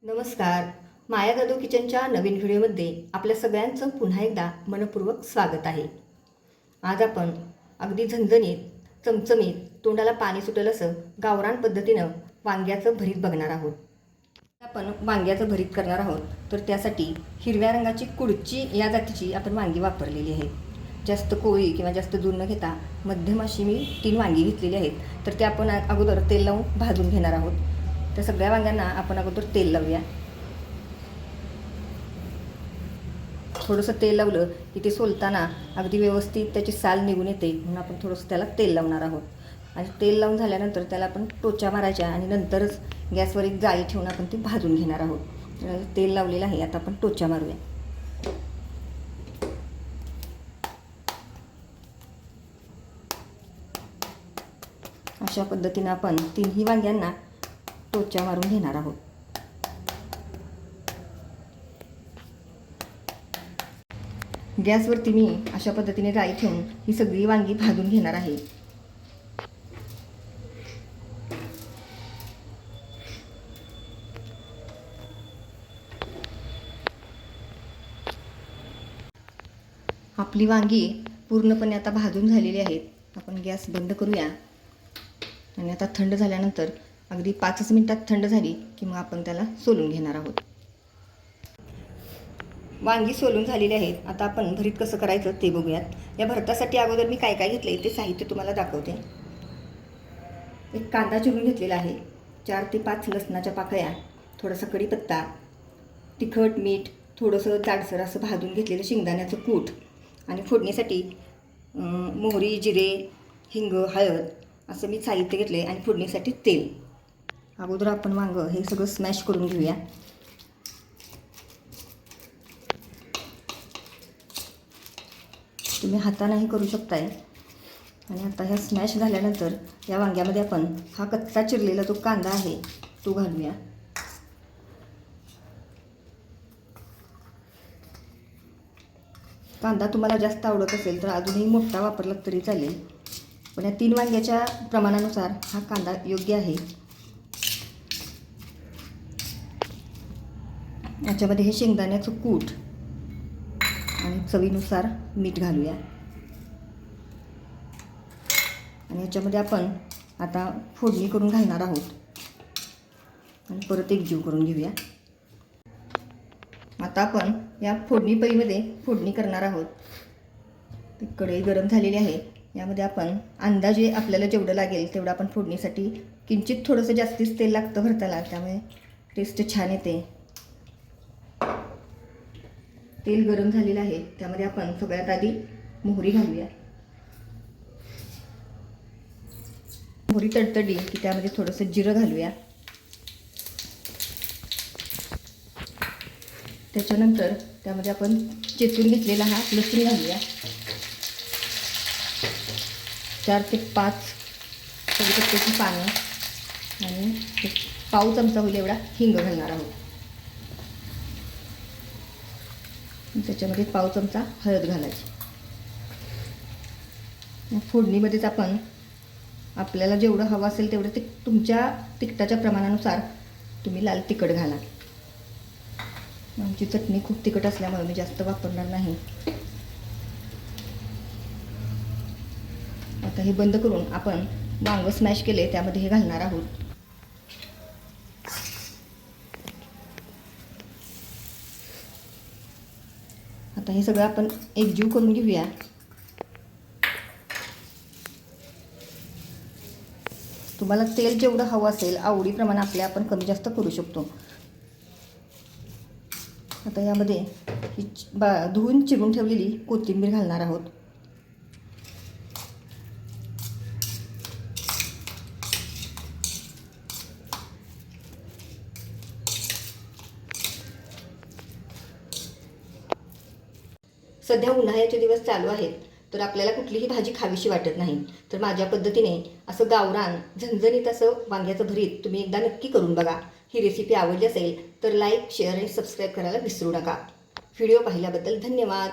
नमस्कार. माया जाधव किचनच्या नवीन व्हिडिओमध्ये आपल्या सगळ्यांचं पुन्हा एकदा मनपूर्वक स्वागत आहे. आज आपण अगदी झणझणीत, चमचमीत, तोंडाला पाणी सुटेल असं गावरान पद्धतीनं वांग्याचं भरीत बघणार आहोत. आपण वांग्याचं भरीत करणार आहोत, तर त्यासाठी हिरव्या रंगाची कुडची या जातीची आपण वांगी वापरलेली आहे. जास्त कोळी किंवा जास्त दूर न घेता मध्यम अशी मी 3 वांगी घेतलेली आहेत. तर ते आपण अगोदर तेल लावून भाजून घेणार आहोत. त्या सगळ्या वांग्यांना आपण अगोदर तेल लावूया. थोडंसं तेल लावलं की ते सोलताना अगदी व्यवस्थित त्याची साल निघून येते, म्हणून आपण थोडंसं त्याला तेल लावणार आहोत. आणि तेल लावून झाल्यानंतर त्याला आपण टोचा मारायच्या आणि नंतरच गॅसवर एक जाळी ठेवून आपण ती भाजून घेणार आहोत. तेल लावलेलं आहे, आता आपण टोचा मारूया. अशा पद्धतीनं आपण 3ही वांग्यांना टोचा मारून घेणार आहोत. गॅसवरती मी अशा पद्धतीने जाळी ठेवून ही सगळी वांगी भाजून घेणार आहे. आपली वांगी पूर्णपणे आता भाजून झालेली आहेत. आपण गॅस बंद करूया आणि आता थंड झाल्यानंतर अगदी 5 मिनिटात थंड झाली की मग आपण त्याला सोलून घेणार आहोत. वांगी सोलून झालेली आहेत. आता आपण भरीत कसं करायचं ते बघूयात. या भरतासाठी अगोदर मी काय काय घेतले ते साहित्य तुम्हाला दाखवते. एक कांदा चिरून घेतलेला आहे, 4 ते 5 लसणाच्या पाकळ्या, थोडासा कढीपत्ता, तिखट, मीठ, थोडंसं जाडसर असं भाजून घेतलेलं शेंगदाण्याचं कूट आणि फोडणीसाठी मोहरी, जिरे, हिंग, हळद असं मी साहित्य घेतले आणि फोडणीसाठी तेल. अगोदर आपण वांगं हे सगळं स्मॅश करून घेऊया. तुम्ही हातानेही करू शकताय. आणि आता ह्या स्मॅश झाल्यानंतर या वांग्यामध्ये आपण हा कच्चा चिरलेला जो कांदा आहे तो घालूया. कांदा तुम्हाला जास्त आवडत असेल तर अजूनही मोठा वापरला तरी चालेल, पण या 3 वांग्याच्या प्रमाणानुसार हा कांदा योग्य आहे. याच्यामध्ये हे शेंगदाण्याचं कूट आणि चवीनुसार मीठ घालूया. आणि याच्यामध्ये आपण आता फोडणी करून घालणार आहोत आणि परत एकजीव करून घेऊया. आता आपण या फोडणी पळीमध्ये फोडणी करणार आहोत. ती कढई गरम झालेली आहे. यामध्ये आपण अंदाजे आपल्याला जेवढं लागेल तेवढं आपण फोडणीसाठी किंचित थोडंसं जास्तीच तेल लागतं भरताला, त्यामुळे टेस्ट छान येते. तेल गरम झालेलं आहे, त्यामध्ये आपण सगळ्यात आधी मोहरी घालूया. मोहरी तडतडली की त्यामध्ये थोडंसं जिरं घालूया. त्याच्यानंतर त्यामध्ये आपण चेचून घेतलेला हा लसूण घालूया. 4 ते 5 कढीपत्त्याची पानं आणि 1 पाव चमचा होईल एवढा हिंग घालणार आहोत. त्याच्यामध्ये 1 पाव चमचा हळद घालायची. फोडणीमध्येच आपण आपल्याला जेवढं हवं असेल तेवढं ते तुमच्या तिखटाच्या प्रमाणानुसार तुम्ही लाल तिखट घाला. आमची चटणी खूप तिखट असल्यामुळे मी जास्त वापरणार नाही. आता हे बंद करून आपण वांग स्मॅश केले त्यामध्ये हे घालणार आहोत. आता हे सगळं आपण एकजीव करून घेऊया. तुम्हाला तेल जेवढं हवं असेल आवडीप्रमाणे आपल्या आपण कमी जास्त करू शकतो. आता यामध्ये ही धुवून चिरून ठेवलेली कोथिंबीर घालणार आहोत. सध्या उन्हाळ्याचे दिवस चालू आहेत, तर आपल्याला कुठलीही भाजी खावीशी वाटत नाही. तर माझ्या पद्धतीने असं गावरान झणझणीत असं वांग्याचं भरीत तुम्ही एकदा नक्की करून बघा. ही रेसिपी आवडली असेल तर लाईक, शेअर आणि सबस्क्राईब करायला विसरू नका. व्हिडिओ पाहिल्याबद्दल धन्यवाद.